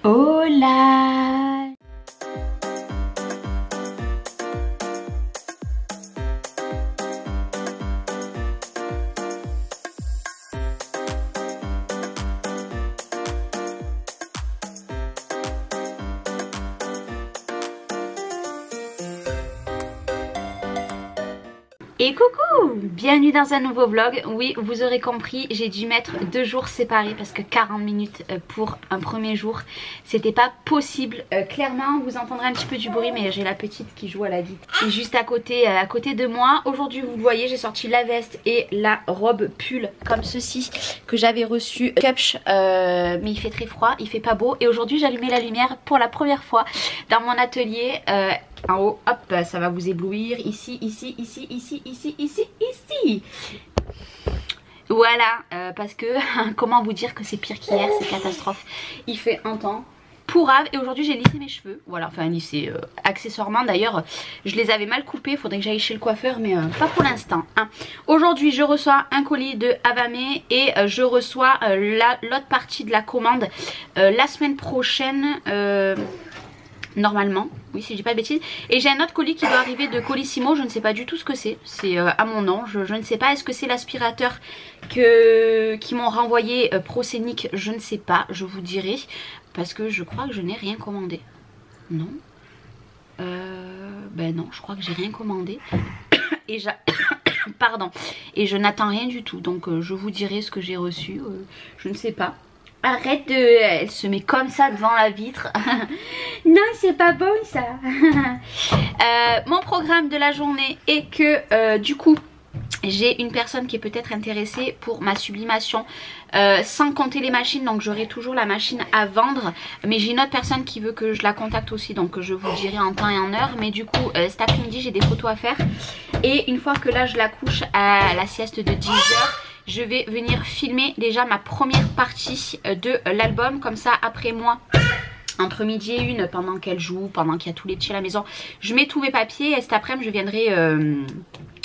Hola! Et coucou, bienvenue dans un nouveau vlog. Oui, vous aurez compris, j'ai dû mettre 2 jours séparés parce que 40 minutes pour un premier jour, c'était pas possible. Clairement, vous entendrez un petit peu du bruit, mais j'ai la petite qui joue à la guitare. Et juste à côté de moi, aujourd'hui vous le voyez, j'ai sorti la veste et la robe pull comme ceci que j'avais reçu Cupch, mais il fait très froid, il fait pas beau. Et aujourd'hui j'ai allumé la lumière pour la première fois dans mon atelier. En haut, hop, ça va vous éblouir. Ici, ici, ici, ici, ici, ici, ici. Voilà, parce que comment vous dire que c'est pire qu'hier, c'est catastrophe. Il fait un temps pourrave et aujourd'hui j'ai lissé mes cheveux. Voilà, enfin lissé accessoirement. D'ailleurs, je les avais mal coupés. Faudrait que j'aille chez le coiffeur, mais pas pour l'instant. Hein. Aujourd'hui, je reçois un colis de Avame et je reçois l'autre partie de la commande la semaine prochaine. Normalement, oui, si je dis pas de bêtises. Et j'ai un autre colis qui doit arriver de Colissimo. Je ne sais pas du tout ce que c'est. C'est à mon nom. Je ne sais pas. Est-ce que c'est l'aspirateur qui m'ont renvoyé Proscenic? Je ne sais pas. Je vous dirai. Parce que je crois que je n'ai rien commandé. Non. Ben non, je crois que j'ai rien commandé. Et pardon. Et je n'attends rien du tout. Donc je vous dirai ce que j'ai reçu. Je ne sais pas. Arrête de... Elle se met comme ça devant la vitre. Non, c'est pas bon ça. Mon programme de la journée est que du coup j'ai une personne qui est peut-être intéressée pour ma sublimation sans compter les machines. Donc j'aurai toujours la machine à vendre. Mais j'ai une autre personne qui veut que je la contacte aussi. Donc je vous dirai en temps et en heure. Mais du coup cet après-midi j'ai des photos à faire. Et une fois que là je la couche à la sieste de 10 h, je vais venir filmer déjà ma première partie de l'album. Comme ça après moi, entre midi et 1, pendant qu'elle joue, pendant qu'il y a tous les petits à la maison, je mets tous mes papiers et cet après-midi je viendrai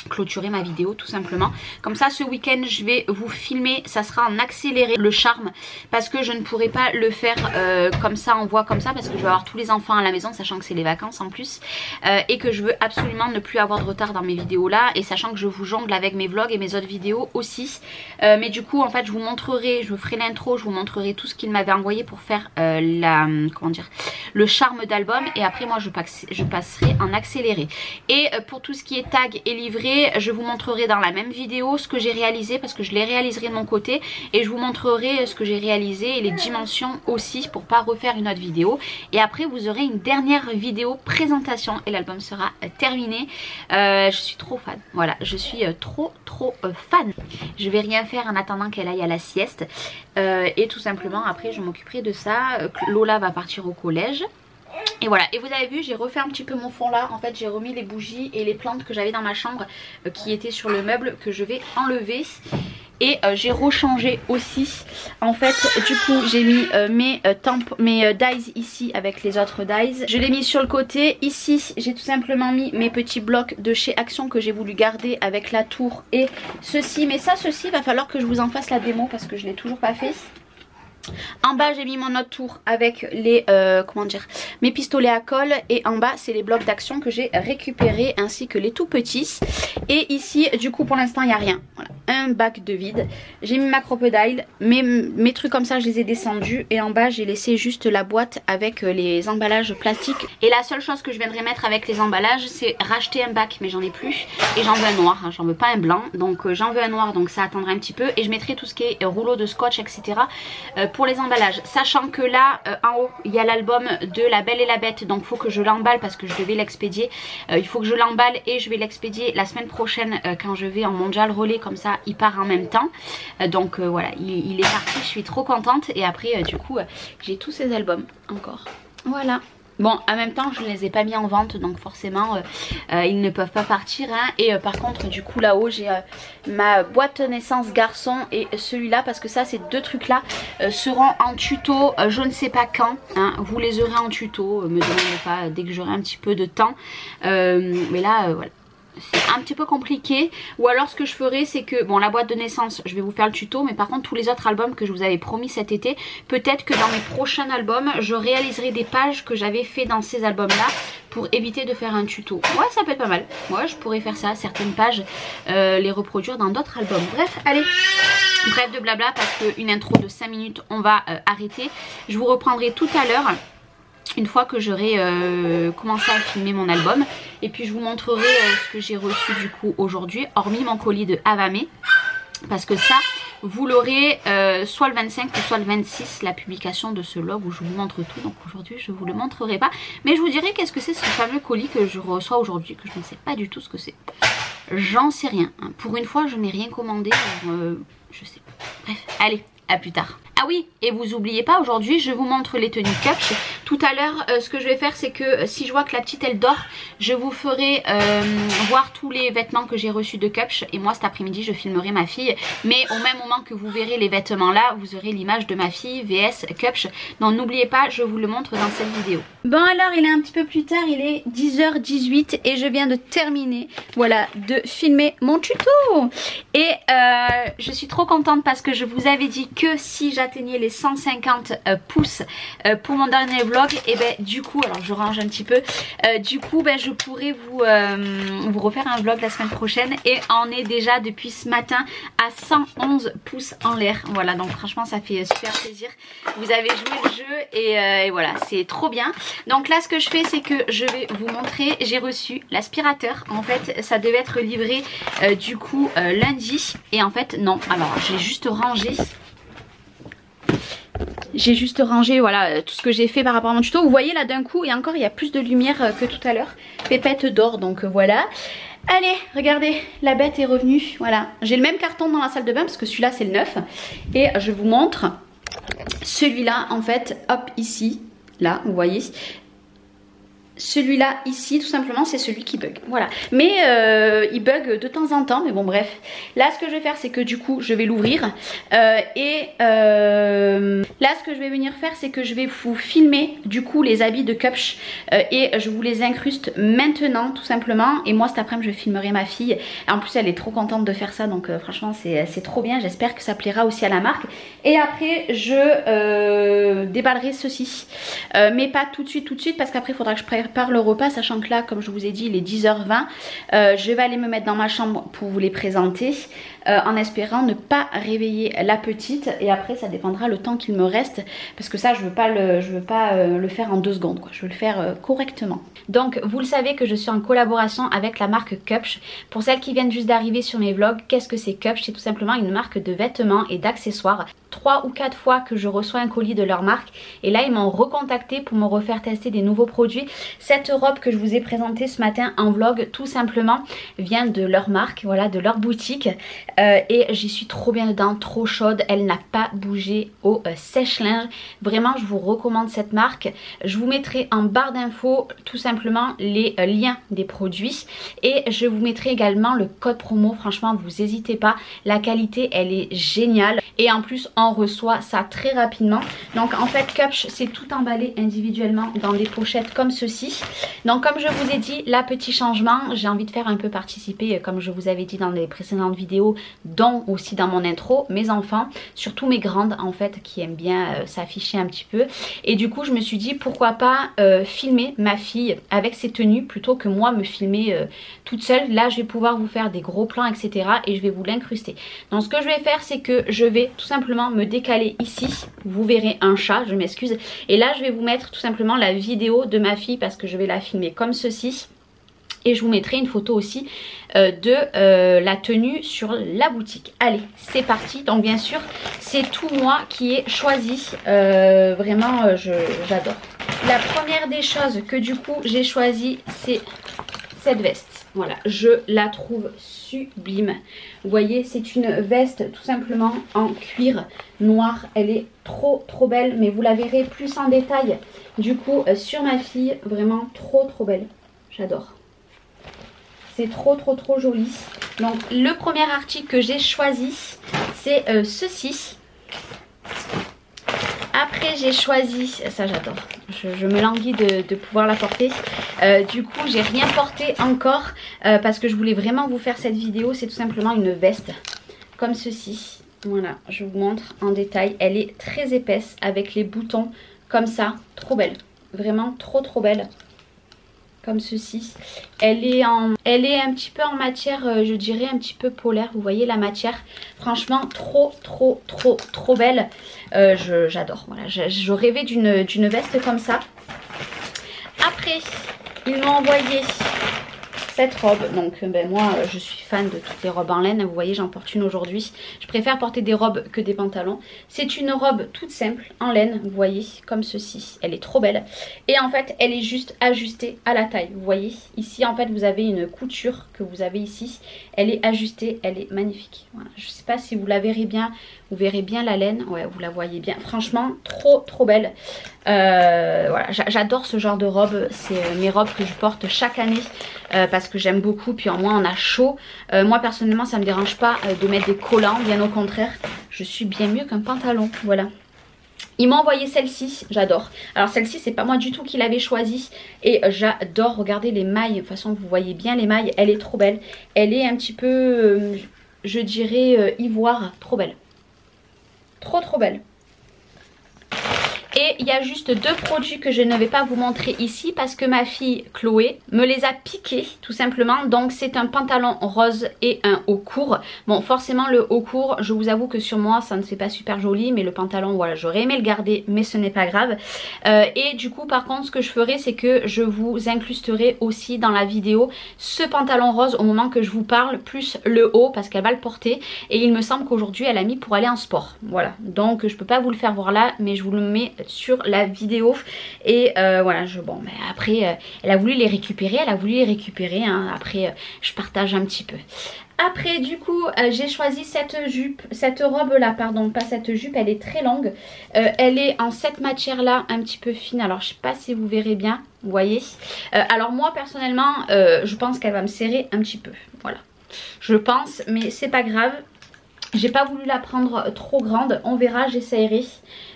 clôturer ma vidéo tout simplement. Comme ça ce week-end je vais vous filmer, ça sera en accéléré le charme parce que je ne pourrai pas le faire comme ça en voix comme ça parce que je vais avoir tous les enfants à la maison, sachant que c'est les vacances en plus et que je veux absolument ne plus avoir de retard dans mes vidéos là, et sachant que je vous jongle avec mes vlogs et mes autres vidéos aussi. Mais du coup en fait je vous montrerai, je vous ferai l'intro, je vous montrerai tout ce qu'il m'avait envoyé pour faire le charme d'album, et après moi je passerai en accéléré. Et pour tout ce qui est tag et livré, je vous montrerai dans la même vidéo ce que j'ai réalisé parce que je les réaliserai de mon côté, et je vous montrerai ce que j'ai réalisé et les dimensions aussi pour pas refaire une autre vidéo. Et après vous aurez une dernière vidéo présentation et l'album sera terminé. Je suis trop fan, voilà, je suis trop fan. Je vais rien faire en attendant qu'elle aille à la sieste et tout simplement après je m'occuperai de ça. Lola va partir au collège. Et voilà, et vous avez vu, j'ai refait un petit peu mon fond là. En fait j'ai remis les bougies et les plantes que j'avais dans ma chambre qui étaient sur le meuble, que je vais enlever. Et j'ai rechangé aussi. En fait du coup j'ai mis mes dies ici avec les autres dies. Je l'ai mis sur le côté. Ici j'ai tout simplement mis mes petits blocs de chez Action que j'ai voulu garder avec la tour et ceci. Mais ça, ceci va falloir que je vous en fasse la démo parce que je l'ai toujours pas fait. En bas j'ai mis mon autre tour avec les mes pistolets à colle, et en bas c'est les blocs d'Action que j'ai récupérés ainsi que les tout petits. Et ici du coup pour l'instant il n'y a rien, voilà, un bac de vide. J'ai mis ma crocodile, mes trucs comme ça je les ai descendus, et en bas j'ai laissé juste la boîte avec les emballages plastiques. Et la seule chose que je viendrai mettre avec les emballages, c'est racheter un bac, mais j'en ai plus et j'en veux un noir, hein, j'en veux pas un blanc, donc j'en veux un noir, donc ça attendra un petit peu. Et je mettrai tout ce qui est rouleau de scotch etc. Pour les emballages, sachant que là en haut il y a l'album de La Belle et la Bête, donc il faut que je l'emballe parce que je devais l'expédier. Il faut que je l'emballe et je vais l'expédier la semaine prochaine quand je vais en mondial relais, comme ça il part en même temps. Donc voilà, il est parti, je suis trop contente. Et après du coup j'ai tous ces albums encore, voilà. Bon, en même temps je ne les ai pas mis en vente, donc forcément ils ne peuvent pas partir hein. Et par contre du coup là-haut j'ai ma boîte naissance garçon et celui-là, parce que ça ces deux trucs là seront en tuto je ne sais pas quand hein. Vous les aurez en tuto, me demandez pas, dès que j'aurai un petit peu de temps. Mais là voilà, c'est un petit peu compliqué. Ou alors ce que je ferai c'est que, bon, la boîte de naissance je vais vous faire le tuto, mais par contre tous les autres albums que je vous avais promis cet été, peut-être que dans mes prochains albums je réaliserai des pages que j'avais fait dans ces albums là pour éviter de faire un tuto. Ouais, ça peut être pas mal. Ouais, je pourrais faire ça, certaines pages, les reproduire dans d'autres albums. Bref, allez, bref de blabla, parce qu'une intro de 5 minutes on va arrêter. Je vous reprendrai tout à l'heure une fois que j'aurai commencé à filmer mon album, et puis je vous montrerai ce que j'ai reçu du coup aujourd'hui, hormis mon colis de Havamé, parce que ça vous l'aurez soit le 25 ou soit le 26, la publication de ce log où je vous montre tout. Donc aujourd'hui je vous le montrerai pas, mais je vous dirai qu'est-ce que c'est ce fameux colis que je reçois aujourd'hui, que je ne sais pas du tout ce que c'est. J'en sais rien, hein. Pour une fois je n'ai rien commandé, je sais pas. Bref, allez, à plus tard. Ah oui, et vous oubliez pas, aujourd'hui je vous montre les tenues Cupsh. Tout à l'heure ce que je vais faire c'est que si je vois que la petite elle dort, je vous ferai voir tous les vêtements que j'ai reçus de Cupsh. Et moi cet après-midi je filmerai ma fille, mais au même moment que vous verrez les vêtements là, vous aurez l'image de ma fille vs Cupsh. Donc n'oubliez pas, je vous le montre dans cette vidéo. Bon alors il est un petit peu plus tard, il est 10h18 et je viens de terminer, voilà, de filmer mon tuto. Et je suis trop contente parce que je vous avais dit que si j'atteignais les 150 pouces pour mon dernier vlog, et ben du coup, alors je range un petit peu, du coup ben je pourrais vous refaire un vlog la semaine prochaine, et on est déjà depuis ce matin à 111 pouces en l'air. Voilà, donc franchement ça fait super plaisir. Vous avez joué le jeu et voilà, c'est trop bien. Donc là ce que je fais c'est que je vais vous montrer, j'ai reçu l'aspirateur. En fait ça devait être livré du coup lundi, et en fait non, alors j'ai juste rangé. J'ai juste rangé, voilà, tout ce que j'ai fait par rapport à mon tuto. Vous voyez là d'un coup, et encore il y a plus de lumière que tout à l'heure. Pépette dort, donc voilà. Allez, regardez, la bête est revenue. Voilà, j'ai le même carton dans la salle de bain parce que celui-là c'est le 9. Et je vous montre celui-là en fait, hop, ici, là, vous voyez. Celui-là ici tout simplement c'est celui qui bug, voilà, mais il bug de temps en temps, mais bon bref. Là ce que je vais faire c'est que du coup je vais l'ouvrir là ce que je vais venir faire c'est que je vais vous filmer du coup les habits de Cupsh et je vous les incruste maintenant tout simplement. Et moi cet après-midi je filmerai ma fille, en plus elle est trop contente de faire ça, donc franchement c'est trop bien, j'espère que ça plaira aussi à la marque. Et après je déballerai ceci, mais pas tout de suite parce qu'après il faudra que je prépare le repas, sachant que là comme je vous ai dit il est 10h20. Je vais aller me mettre dans ma chambre pour vous les présenter en espérant ne pas réveiller la petite, et après ça dépendra le temps qu'il me reste, parce que ça je veux pas le faire en 2 secondes quoi. Je veux le faire correctement. Donc vous le savez que je suis en collaboration avec la marque Cupsh. Pour celles qui viennent juste d'arriver sur mes vlogs, qu'est-ce que c'est Cupsh? C'est tout simplement une marque de vêtements et d'accessoires. 3 ou 4 fois que je reçois un colis de leur marque, et là ils m'ont recontacté pour me refaire tester des nouveaux produits. Cette robe que je vous ai présentée ce matin en vlog tout simplement vient de leur marque, voilà, de leur boutique, et j'y suis trop bien dedans, trop chaude, elle n'a pas bougé au sèche-linge. Vraiment je vous recommande cette marque. Je vous mettrai en barre d'infos tout simplement les liens des produits, et je vous mettrai également le code promo. Franchement vous n'hésitez pas, la qualité elle est géniale, et en plus on reçoit ça très rapidement. Donc en fait Cupsh c'est tout emballé individuellement dans des pochettes comme ceci. Donc comme je vous ai dit, là petit changement, j'ai envie de faire un peu participer, comme je vous avais dit dans les précédentes vidéos, dont aussi dans mon intro, mes enfants, surtout mes grandes en fait qui aiment bien s'afficher un petit peu. Et du coup je me suis dit pourquoi pas filmer ma fille avec ses tenues plutôt que moi me filmer toute seule. Là je vais pouvoir vous faire des gros plans etc, et je vais vous l'incruster. Donc ce que je vais faire c'est que je vais tout simplement me décaler ici, vous verrez un chat, je m'excuse, et là je vais vous mettre tout simplement la vidéo de ma fille parce que je vais la filmer comme ceci, et je vous mettrai une photo aussi de la tenue sur la boutique. Allez c'est parti. Donc bien sûr c'est tout moi qui ai choisi, vraiment j'adore. La première des choses que du coup j'ai choisi c'est cette veste. Voilà, je la trouve sublime. Vous voyez, c'est une veste tout simplement en cuir noir. Elle est trop belle, mais vous la verrez plus en détail du coup sur ma fille. Vraiment trop belle. J'adore. C'est trop joli. Donc le premier article que j'ai choisi c'est ceci. Après j'ai choisi, ça j'adore, je me languis de pouvoir la porter. Du coup j'ai rien porté encore parce que je voulais vraiment vous faire cette vidéo. C'est tout simplement une veste comme ceci. Voilà, je vous montre en détail. Elle est très épaisse avec les boutons comme ça, trop belle. Vraiment trop belle. Comme ceci. Elle est un petit peu en matière, je dirais un petit peu polaire. Vous voyez la matière. Franchement, trop belle. J'adore. Voilà, je rêvais d'une veste comme ça. Après, ils m'ont envoyé cette robe. Donc ben, moi je suis fan de toutes les robes en laine. Vous voyez, j'en porte une aujourd'hui. Je préfère porter des robes que des pantalons. C'est une robe toute simple en laine, vous voyez, comme ceci. Elle est trop belle. Et en fait elle est juste ajustée à la taille. Vous voyez, ici en fait vous avez une couture que vous avez ici. Elle est ajustée, elle est magnifique. Voilà. Je sais pas si vous la verrez bien. Vous verrez bien la laine. Ouais, vous la voyez bien. Franchement, trop belle. Voilà, j'adore ce genre de robe. C'est mes robes que je porte chaque année parce que j'aime beaucoup. Puis en moins on a chaud. Moi personnellement ça me dérange pas de mettre des collants. Bien au contraire, je suis bien mieux qu'un pantalon. Voilà. Il m'a envoyé celle-ci, j'adore. Alors celle-ci c'est pas moi du tout qui l'avais choisie. Et j'adore, regardez les mailles. De toute façon vous voyez bien les mailles. Elle est trop belle. Elle est un petit peu, je dirais ivoire. Trop belle. Trop belle. Et il y a juste deux produits que je ne vais pas vous montrer ici parce que ma fille Chloé me les a piqués tout simplement. Donc c'est un pantalon rose et un haut court. Bon, forcément le haut court, je vous avoue que sur moi ça ne fait pas super joli, mais le pantalon voilà, j'aurais aimé le garder mais ce n'est pas grave. Et du coup par contre ce que je ferai c'est que je vous incrusterai aussi dans la vidéo ce pantalon rose au moment que je vous parle, plus le haut parce qu'elle va le porter. Et il me semble qu'aujourd'hui elle a mis pour aller en sport. Voilà, donc je peux pas vous le faire voir là mais je vous le mets sur la vidéo. Et voilà, bon mais après elle a voulu les récupérer, hein. Après je partage un petit peu. Après du coup j'ai choisi cette robe là, pardon, pas cette jupe, elle est très longue. Elle est en cette matière là, un petit peu fine. Alors je sais pas si vous verrez bien, vous voyez. Alors moi personnellement je pense qu'elle va me serrer un petit peu, voilà. Je pense, mais c'est pas grave. J'ai pas voulu la prendre trop grande, on verra, j'essayerai.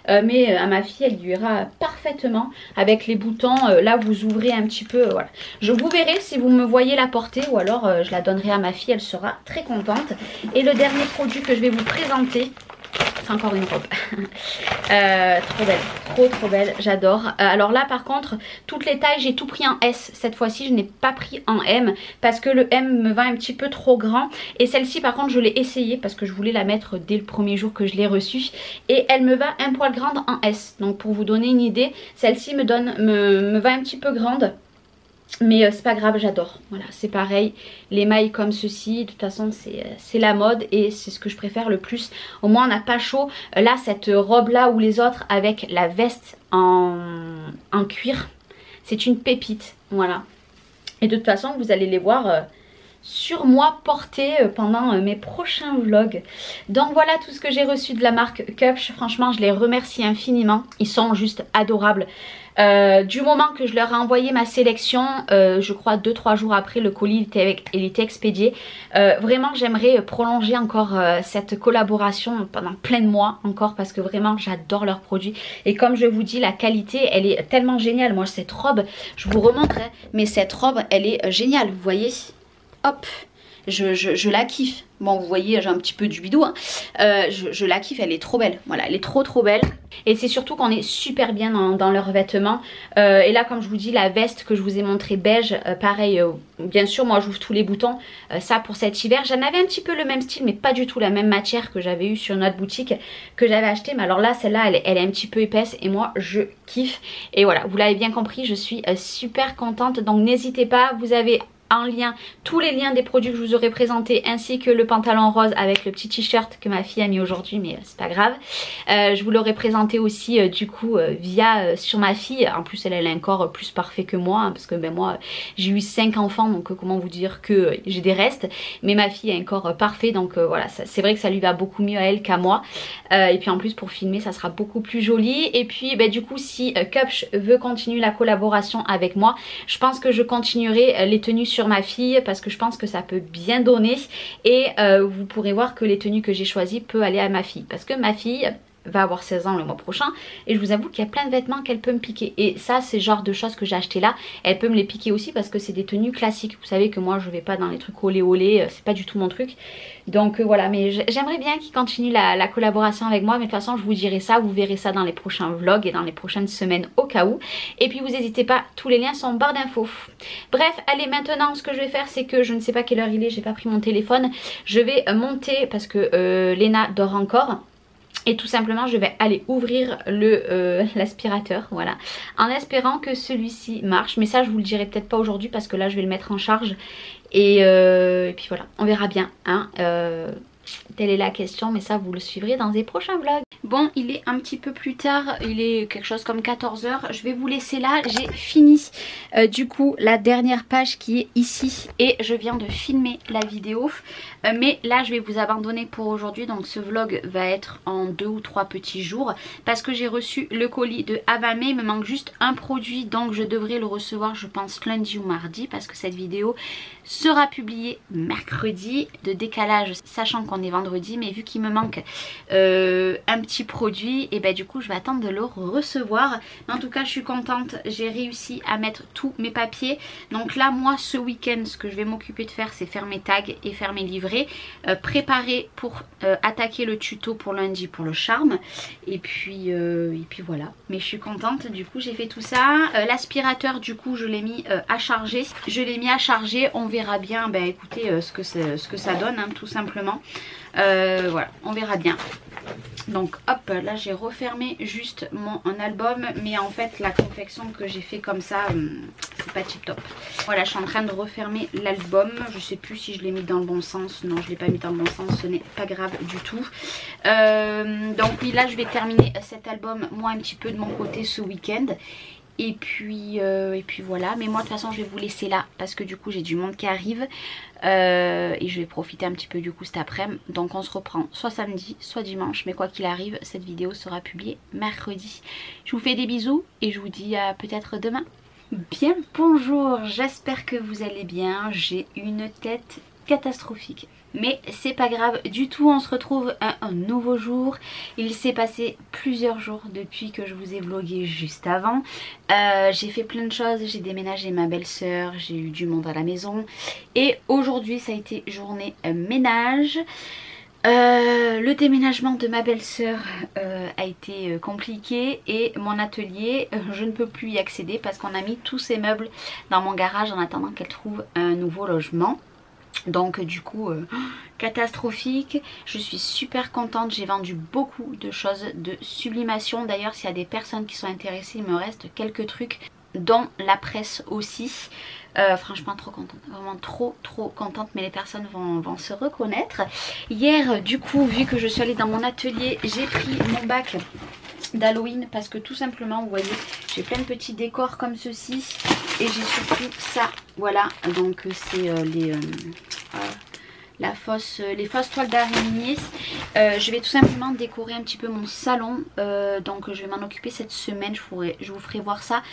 Mais à ma fille elle lui ira parfaitement avec les boutons. Là vous ouvrez un petit peu, voilà. Je vous verrai si vous me voyez la porter ou alors je la donnerai à ma fille, elle sera très contente. Et le dernier produit que je vais vous présenter, c'est encore une robe. Trop belle, trop belle, j'adore. Alors là par contre toutes les tailles j'ai tout pris en S. Cette fois-ci je n'ai pas pris en M parce que le M me va un petit peu trop grand. Et celle-ci par contre je l'ai essayée parce que je voulais la mettre dès le premier jour que je l'ai reçue. Et elle me va un poil grande en S. Donc pour vous donner une idée, celle-ci me va un petit peu grande. Mais c'est pas grave, j'adore. Voilà, c'est pareil. Les mailles comme ceci, de toute façon c'est la mode et c'est ce que je préfère le plus. Au moins on n'a pas chaud. Là cette robe là ou les autres avec la veste en cuir, c'est une pépite. Voilà. Et de toute façon vous allez les voir sur moi porter pendant mes prochains vlogs. Donc voilà tout ce que j'ai reçu de la marque Cupsh. Franchement je les remercie infiniment. Ils sont juste adorables. Du moment que je leur ai envoyé ma sélection, je crois 2-3 jours après le colis il était expédié. Vraiment j'aimerais prolonger encore cette collaboration pendant plein de mois encore parce que vraiment j'adore leurs produits. Et comme je vous dis, la qualité elle est tellement géniale. Moi cette robe, je vous remontrerai, mais cette robe elle est géniale, vous voyez. Hop, je la kiffe. Bon vous voyez j'ai un petit peu du bidou hein. Je la kiffe, elle est trop belle. Voilà, elle est trop belle. Et c'est surtout qu'on est super bien dans leurs vêtements. Et là comme je vous dis la veste que je vous ai montré beige, pareil bien sûr moi j'ouvre tous les boutons. Ça pour cet hiver, j'en avais un petit peu le même style mais pas du tout la même matière que j'avais eu sur notre boutique que j'avais acheté. Mais alors là celle-là elle est un petit peu épaisse et moi je kiffe. Et voilà, vous l'avez bien compris, je suis super contente. Donc n'hésitez pas, vous avez en lien tous les liens des produits que je vous aurais présentés ainsi que le pantalon rose avec le petit t-shirt que ma fille a mis aujourd'hui mais c'est pas grave. Je vous l'aurais présenté aussi du coup via sur ma fille. En plus elle a un corps plus parfait que moi hein, parce que ben moi j'ai eu 5 enfants donc comment vous dire que j'ai des restes, mais ma fille a un corps parfait donc voilà, c'est vrai que ça lui va beaucoup mieux à elle qu'à moi. Et puis en plus pour filmer ça sera beaucoup plus joli. Et puis ben, du coup si Cupsh veut continuer la collaboration avec moi, je pense que je continuerai les tenues sur ma fille parce que je pense que ça peut bien donner. Et vous pourrez voir que les tenues que j'ai choisies peuvent aller à ma fille parce que ma fille va avoir 16 ans le mois prochain. Et je vous avoue qu'il y a plein de vêtements qu'elle peut me piquer. Et ça, c'est le genre de choses que j'ai acheté là. Elle peut me les piquer aussi parce que c'est des tenues classiques. Vous savez que moi, je vais pas dans les trucs olé olé. C'est pas du tout mon truc. Donc voilà, mais j'aimerais bien qu'il continue la collaboration avec moi. Mais de toute façon, je vous dirai ça. Vous verrez ça dans les prochains vlogs et dans les prochaines semaines au cas où. Et puis, vous n'hésitez pas. Tous les liens sont en barre d'infos. Bref, allez, maintenant, ce que je vais faire, c'est que je ne sais pas quelle heure il est. J'ai pas pris mon téléphone. Je vais monter parce que Léna dort encore. Et tout simplement je vais aller ouvrir l'aspirateur, voilà, en espérant que celui-ci marche. Mais ça je vous le dirai peut-être pas aujourd'hui parce que là je vais le mettre en charge. Et puis voilà, on verra bien, hein. Telle est la question, mais ça vous le suivrez dans des prochains vlogs. Bon, il est un petit peu plus tard, il est quelque chose comme 14 h. Je vais vous laisser là, j'ai fini du coup la dernière page qui est ici. Et je viens de filmer la vidéo. Mais là je vais vous abandonner pour aujourd'hui. Donc ce vlog va être en 2 ou 3 petits jours. Parce que j'ai reçu le colis de Havamé. Il me manque juste un produit. Donc je devrais le recevoir je pense lundi ou mardi. Parce que cette vidéo sera publiée mercredi. De décalage sachant qu'on est vendredi. Mais vu qu'il me manque un petit produit. Et ben du coup je vais attendre de le recevoir. Mais en tout cas je suis contente. J'ai réussi à mettre tous mes papiers. Donc là moi ce week-end ce que je vais m'occuper de faire c'est faire mes tags et faire mes livrets. Préparer pour attaquer le tuto pour lundi pour le charme. Et puis voilà. Mais je suis contente. Du coup j'ai fait tout ça. L'aspirateur du coup je l'ai mis à charger. Je l'ai mis à charger. On verra bien écoutez ce que ça donne hein, tout simplement. Voilà, on verra bien. Donc hop, là j'ai refermé juste mon album. Mais en fait la confection que j'ai fait comme ça c'est pas tip top. Voilà, je suis en train de refermer l'album. Je sais plus si je l'ai mis dans le bon sens. Non, je l'ai pas mis dans le bon sens, ce n'est pas grave du tout. Donc oui, là je vais terminer cet album moi un petit peu de mon côté ce week-end. Et puis voilà. Mais moi de toute façon je vais vous laisser là parce que du coup j'ai du monde qui arrive. Et je vais profiter un petit peu du coup cet après-midi. Donc on se reprend soit samedi soit dimanche. Mais quoi qu'il arrive cette vidéo sera publiée mercredi. Je vous fais des bisous et je vous dis à peut-être demain. Bien bonjour, j'espère que vous allez bien. J'ai une tête catastrophique. Mais c'est pas grave du tout, on se retrouve un nouveau jour. Il s'est passé plusieurs jours depuis que je vous ai vlogué juste avant. J'ai fait plein de choses, j'ai déménagé ma belle-sœur, j'ai eu du monde à la maison. Et aujourd'hui ça a été journée ménage. Le déménagement de ma belle-sœur a été compliqué et mon atelier je ne peux plus y accéder parce qu'on a mis tous ces meubles dans mon garage en attendant qu'elle trouve un nouveau logement. Donc du coup catastrophique. Je suis super contente, j'ai vendu beaucoup de choses de sublimation. D'ailleurs s'il y a des personnes qui sont intéressées, il me reste quelques trucs dont la presse aussi. Franchement trop contente, vraiment trop contente, mais les personnes vont se reconnaître. Hier du coup vu que je suis allée dans mon atelier, j'ai pris mon bac d'Halloween parce que tout simplement vous voyez j'ai plein de petits décors comme ceci et j'ai surtout ça, voilà. Donc c'est les fausses toiles d'araignée. Je vais tout simplement décorer un petit peu mon salon. Donc je vais m'en occuper cette semaine, je vous ferai voir ça.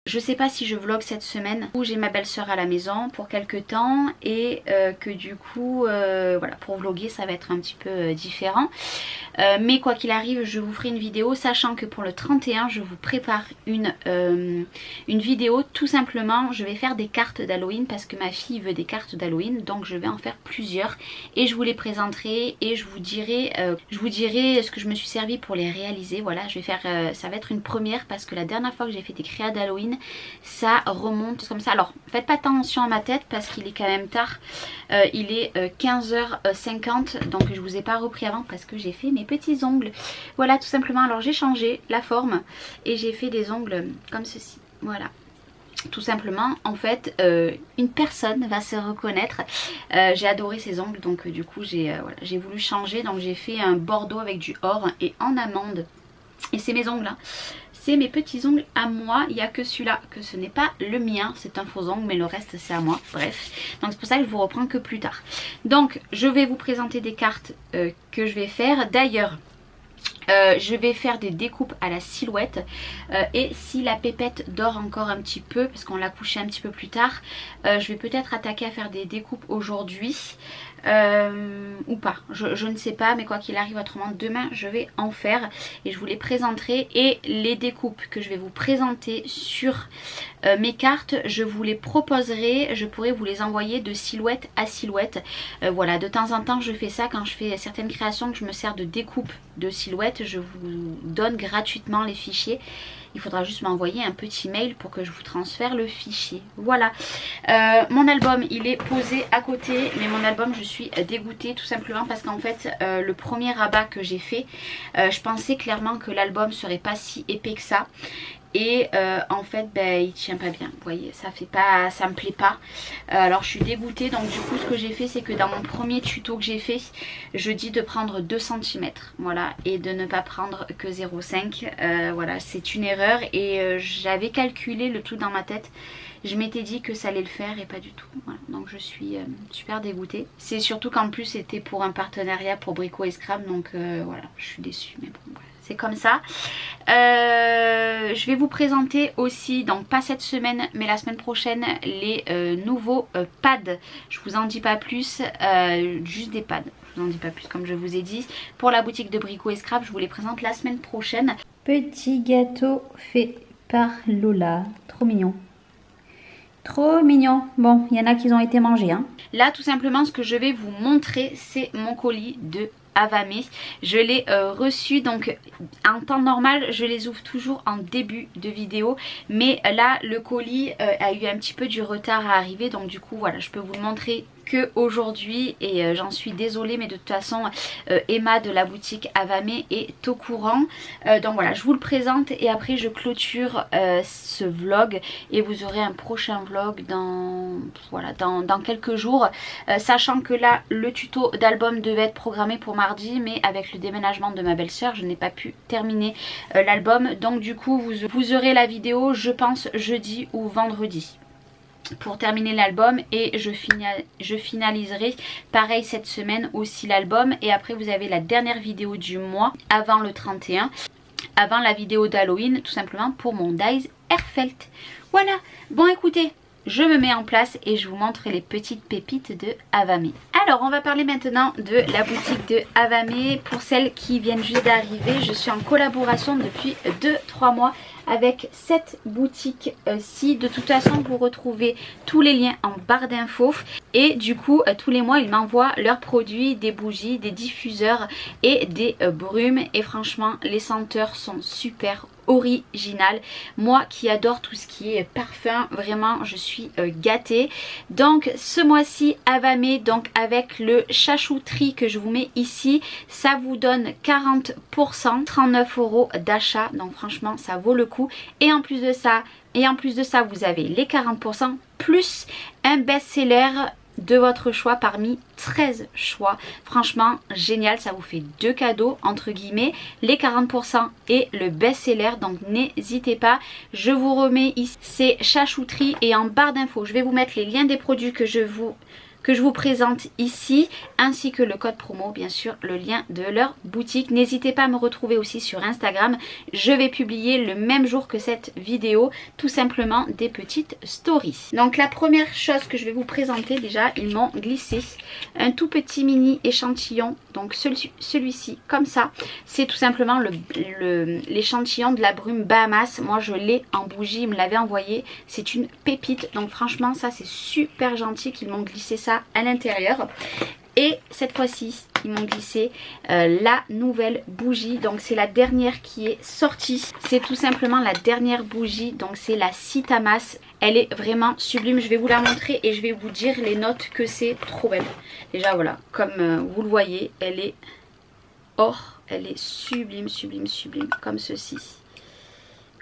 Je sais pas si je vlog cette semaine où j'ai ma belle-sœur à la maison pour quelques temps et que du coup voilà, pour vlogger ça va être un petit peu différent. Mais quoi qu'il arrive je vous ferai une vidéo, sachant que pour le 31 je vous prépare une vidéo. Tout simplement je vais faire des cartes d'Halloween parce que ma fille veut des cartes d'Halloween, donc je vais en faire plusieurs et je vous les présenterai et je vous dirai ce que je me suis servi pour les réaliser. Voilà, je vais faire ça va être une première parce que la dernière fois que j'ai fait des créas d'Halloween ça remonte comme ça. Alors faites pas attention à ma tête parce qu'il est quand même tard. Il est 15h50 donc je vous ai pas repris avant parce que j'ai fait mes petits ongles. Voilà tout simplement. Alors j'ai changé la forme et j'ai fait des ongles comme ceci. Voilà. tout simplement en fait une personne va se reconnaître. J'ai adoré ses ongles, donc du coup j'ai voilà, voulu changer, donc j'ai fait un bordeaux avec du or et en amande. Et c'est mes ongles hein. C'est mes petits ongles à moi, il n'y a que celui-là, que ce n'est pas le mien, c'est un faux ongle mais le reste c'est à moi, bref. Donc c'est pour ça que je vous reprends que plus tard. Donc je vais vous présenter des cartes que je vais faire. D'ailleurs je vais faire des découpes à la silhouette et si la pépette dort encore un petit peu parce qu'on l'a couché un petit peu plus tard, je vais peut-être attaquer à faire des découpes aujourd'hui ou pas, je ne sais pas, mais quoi qu'il arrive autrement demain je vais en faire et je vous les présenterai. Et les découpes que je vais vous présenter sur mes cartes, je vous les proposerai, je pourrai vous les envoyer de silhouette à silhouette. Voilà, de temps en temps je fais ça quand je fais certaines créations, que je me sers de découpe de silhouette, je vous donne gratuitement les fichiers. Il faudra juste m'envoyer un petit mail pour que je vous transfère le fichier. Voilà. Mon album, il est posé à côté. Mais mon album, je suis dégoûtée tout simplement parce qu'en fait, le premier rabat que j'ai fait, je pensais clairement que l'album serait pas si épais que ça. Et en fait il tient pas bien, vous voyez, ça me plaît pas. Alors je suis dégoûtée, donc du coup ce que j'ai fait c'est que dans mon premier tuto que j'ai fait, je dis de prendre 2 cm, voilà, et de ne pas prendre que 0,5. Voilà, c'est une erreur et j'avais calculé le tout dans ma tête. Je m'étais dit que ça allait le faire et pas du tout. Voilà. Donc je suis super dégoûtée. C'est surtout qu'en plus c'était pour un partenariat pour Brico et Scrap. Donc voilà, je suis déçue. Mais bon, voilà, c'est comme ça. Je vais vous présenter aussi, donc pas cette semaine mais la semaine prochaine, les nouveaux pads. Je vous en dis pas plus, juste des pads. Je vous en dis pas plus comme je vous ai dit. Pour la boutique de Brico et Scrap, je vous les présente la semaine prochaine. Petit gâteau fait par Lola. Trop mignon. Trop mignon. Bon, il y en a qui ont été mangés hein. Là tout simplement ce que je vais vous montrer, c'est mon colis de Avamé. Je l'ai reçu, donc en temps normal je les ouvre toujours en début de vidéo, mais là le colis a eu un petit peu du retard à arriver, donc du coup voilà, je peux vous le montrer que aujourd'hui et j'en suis désolée, mais de toute façon Emma de la boutique Avamé est au courant. Donc voilà, je vous le présente et après je clôture ce vlog et vous aurez un prochain vlog dans, voilà, dans quelques jours, sachant que là le tuto d'album devait être programmé pour mardi, mais avec le déménagement de ma belle-sœur je n'ai pas pu terminer l'album, donc du coup vous aurez la vidéo je pense jeudi ou vendredi pour terminer l'album et je finaliserai pareil cette semaine aussi l'album. Et après vous avez la dernière vidéo du mois avant le 31, avant la vidéo d'Halloween, tout simplement pour mon Dies Airfelt. Voilà, bon écoutez, je me mets en place et je vous montre les petites pépites de Avamé. Alors on va parler maintenant de la boutique de Avamé. Pour celles qui viennent juste d'arriver, je suis en collaboration depuis 2-3 mois avec cette boutique-ci. De toute façon vous retrouvez tous les liens en barre d'infos. Et du coup tous les mois ils m'envoient leurs produits, des bougies, des diffuseurs et des brumes. Et franchement les senteurs sont super original. Moi qui adore tout ce qui est parfum, vraiment je suis gâtée. Donc ce mois-ci Avamé, donc avec le chachouterie que je vous mets ici, ça vous donne 40%, 39 € d'achat, donc franchement ça vaut le coup. Et en plus de ça vous avez les 40% plus un best-seller de votre choix parmi 13 choix. Franchement génial, ça vous fait 2 cadeaux entre guillemets, les 40% et le best-seller, donc n'hésitez pas. Je vous remets ici ces chachouteries et en barre d'infos je vais vous mettre les liens des produits que je vous présente ici, ainsi que le code promo, bien sûr le lien de leur boutique. N'hésitez pas à me retrouver aussi sur Instagram, je vais publier le même jour que cette vidéo tout simplement des petites stories. Donc la première chose que je vais vous présenter, déjà ils m'ont glissé un tout petit mini échantillon, donc celui-ci comme ça, c'est tout simplement l'échantillon de la brume Bahamas. Moi je l'ai en bougie, ils me l'avaient envoyé, c'est une pépite, donc franchement ça c'est super gentil qu'ils m'ont glissé ça à l'intérieur. Et cette fois-ci ils m'ont glissé la nouvelle bougie, donc c'est la dernière qui est sortie, c'est tout simplement la dernière bougie, donc c'est la Citamas. Elle est vraiment sublime, je vais vous la montrer et je vais vous dire les notes que c'est trop belle. Déjà voilà, comme vous le voyez, elle est or, elle est sublime, sublime, sublime, comme ceci.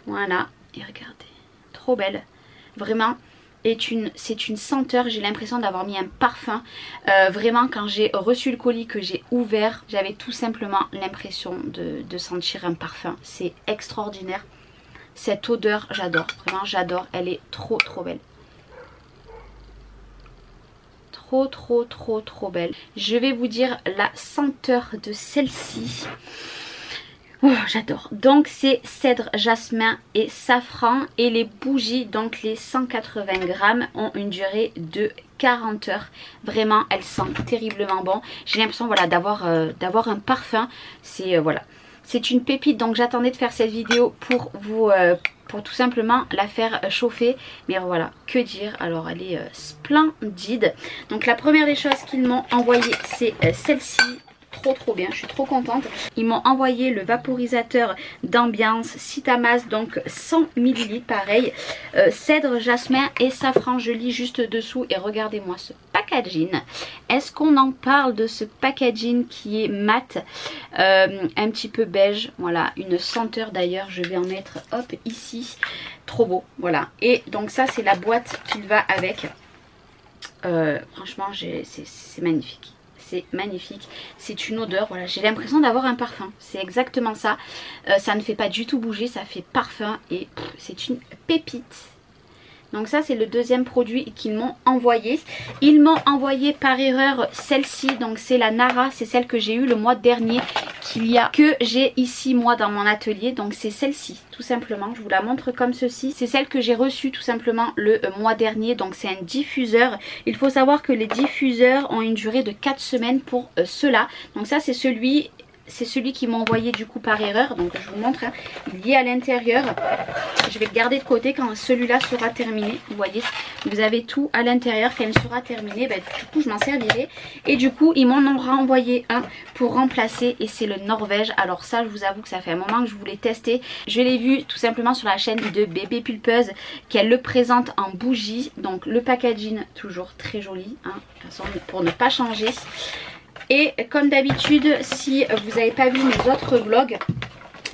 Voilà, et regardez, trop belle. vraiment c'est une senteur, j'ai l'impression d'avoir mis un parfum. Vraiment quand j'ai reçu le colis, que j'ai ouvert, j'avais tout simplement l'impression de sentir un parfum. C'est extraordinaire. Cette odeur, j'adore, vraiment j'adore, elle est trop belle. Trop belle. Je vais vous dire la senteur de celle-ci. Oh, j'adore. Donc c'est cèdre, jasmin et safran. Et les bougies, donc les 180 grammes, ont une durée de 40 heures. Vraiment, elles sentent terriblement bon. J'ai l'impression, voilà, d'avoir un parfum. C'est voilà. C'est une pépite, donc j'attendais de faire cette vidéo pour vous... pour tout simplement la faire chauffer. Mais voilà, que dire. Alors elle est splendide. Donc la première des choses qu'ils m'ont envoyé, c'est celle-ci. Trop bien, je suis trop contente. Ils m'ont envoyé le vaporisateur d'ambiance Citamas, donc 100 ml pareil, cèdre, jasmin et safran. Je lis juste dessous et regardez-moi ce packaging. Est-ce qu'on en parle de ce packaging qui est mat, un petit peu beige, voilà, une senteur d'ailleurs, je vais en mettre hop ici, trop beau, voilà. Et donc ça c'est la boîte qui va avec. Franchement c'est magnifique. C'est magnifique, c'est une odeur, voilà, j'ai l'impression d'avoir un parfum, c'est exactement ça. Ça ne fait pas du tout bouger, ça fait parfum et c'est une pépite. Donc ça c'est le deuxième produit qu'ils m'ont envoyé. Ils m'ont envoyé par erreur celle-ci, donc c'est la Nara, c'est celle que j'ai eue le mois dernier, que j'ai ici moi dans mon atelier. Donc c'est celle-ci tout simplement, je vous la montre comme ceci. C'est celle que j'ai reçue tout simplement le mois dernier, donc c'est un diffuseur. Il faut savoir que les diffuseurs ont une durée de 4 semaines pour cela. Donc ça c'est celui qu'ils m'ont envoyé du coup par erreur. Donc je vous montre, hein, il y a à l'intérieur. Je vais le garder de côté quand celui-là sera terminé. Vous voyez, vous avez tout à l'intérieur. Quand il sera terminé, ben, du coup je m'en servirai. Et du coup ils m'en ont renvoyé un pour remplacer, et c'est le Norvège. Alors ça je vous avoue que ça fait un moment que je voulais tester. Je l'ai vu tout simplement sur la chaîne de Bébé Pulpeuse qu'elle le présente en bougie. Donc le packaging toujours très joli, hein, de toute façon pour ne pas changer. Et comme d'habitude, si vous n'avez pas vu mes autres vlogs,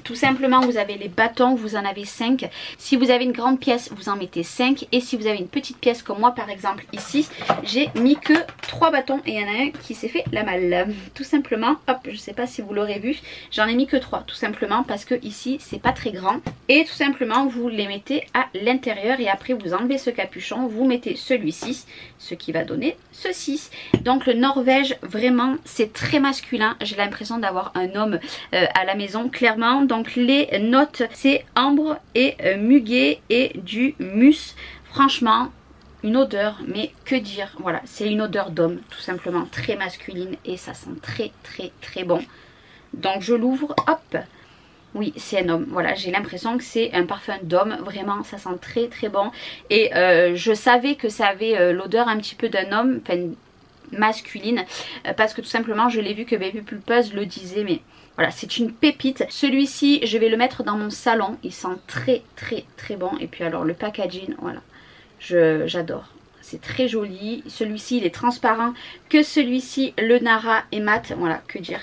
tout simplement vous avez les bâtons, vous en avez 5. Si vous avez une grande pièce, vous en mettez 5. Et si vous avez une petite pièce comme moi par exemple ici, j'ai mis que 3 bâtons. Et il y en a un qui s'est fait la malle. Tout simplement, hop, je sais pas si vous l'aurez vu, j'en ai mis que 3. Tout simplement parce que ici c'est pas très grand. Et tout simplement vous les mettez à l'intérieur. Et après vous enlevez ce capuchon, vous mettez celui-ci, ce qui va donner ceci. Donc le Norvège, vraiment c'est très masculin. J'ai l'impression d'avoir un homme à la maison clairement. Donc les notes c'est ambre et muguet et du mus. Franchement une odeur, mais que dire, voilà, c'est une odeur d'homme tout simplement, très masculine et ça sent très bon. Donc je l'ouvre, hop, oui c'est un homme, voilà, j'ai l'impression que c'est un parfum d'homme, vraiment ça sent très bon. Et je savais que ça avait l'odeur un petit peu d'un homme, enfin masculine, parce que tout simplement je l'ai vu que Bébé Pulpeuse le disait. Mais voilà, c'est une pépite. Celui-ci je vais le mettre dans mon salon, il sent très bon. Et puis alors le packaging, voilà, j'adore, c'est très joli. Celui-ci il est transparent, que celui-ci le Nara est mat, voilà, que dire.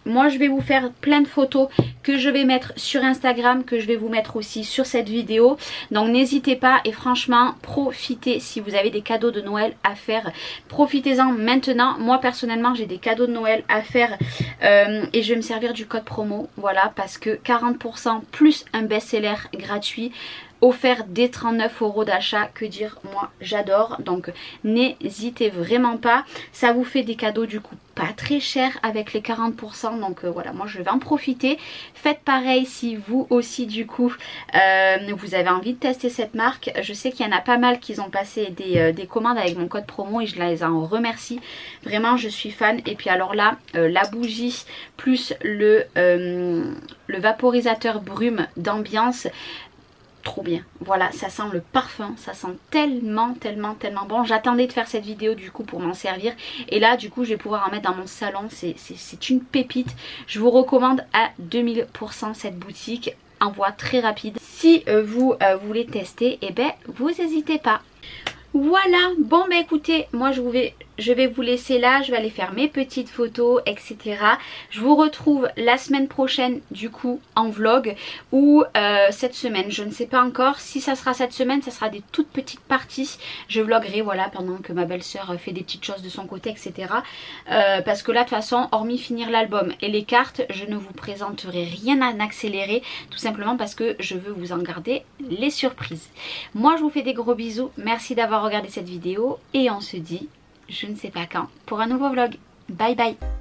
Moi je vais vous faire plein de photos que je vais mettre sur Instagram, que je vais vous mettre aussi sur cette vidéo. Donc n'hésitez pas et franchement profitez, si vous avez des cadeaux de Noël à faire, profitez-en maintenant. Moi personnellement j'ai des cadeaux de Noël à faire et je vais me servir du code promo, voilà, parce que 40% plus un best-seller gratuit offert dès 39 € d'achat, que dire, moi j'adore. Donc n'hésitez vraiment pas, ça vous fait des cadeaux du coup pas très chers avec les 40%. Donc voilà, moi je vais en profiter. Faites pareil si vous aussi du coup vous avez envie de tester cette marque. Je sais qu'il y en a pas mal qui ont passé des commandes avec mon code promo et je les en remercie. Vraiment je suis fan. Et puis alors là la bougie plus le vaporisateur brume d'ambiance, trop bien, voilà, ça sent le parfum, ça sent tellement bon. J'attendais de faire cette vidéo du coup pour m'en servir et là du coup je vais pouvoir en mettre dans mon salon. C'est une pépite, je vous recommande à 2000% cette boutique, envoi très rapide. Si vous voulez tester, et ben vous n'hésitez pas. Voilà, bon bah écoutez, moi je je vais vous laisser là, je vais aller faire mes petites photos, etc. Je vous retrouve la semaine prochaine du coup en vlog ou cette semaine, je ne sais pas encore. Si ça sera cette semaine, ça sera des toutes petites parties. Je vloguerai voilà pendant que ma belle-sœur fait des petites choses de son côté, etc. Parce que là de toute façon, hormis finir l'album et les cartes, je ne vous présenterai rien en accéléré, tout simplement parce que je veux vous en garder les surprises. Moi je vous fais des gros bisous, merci d'avoir regardé cette vidéo et on se dit je ne sais pas quand pour un nouveau vlog. Bye bye.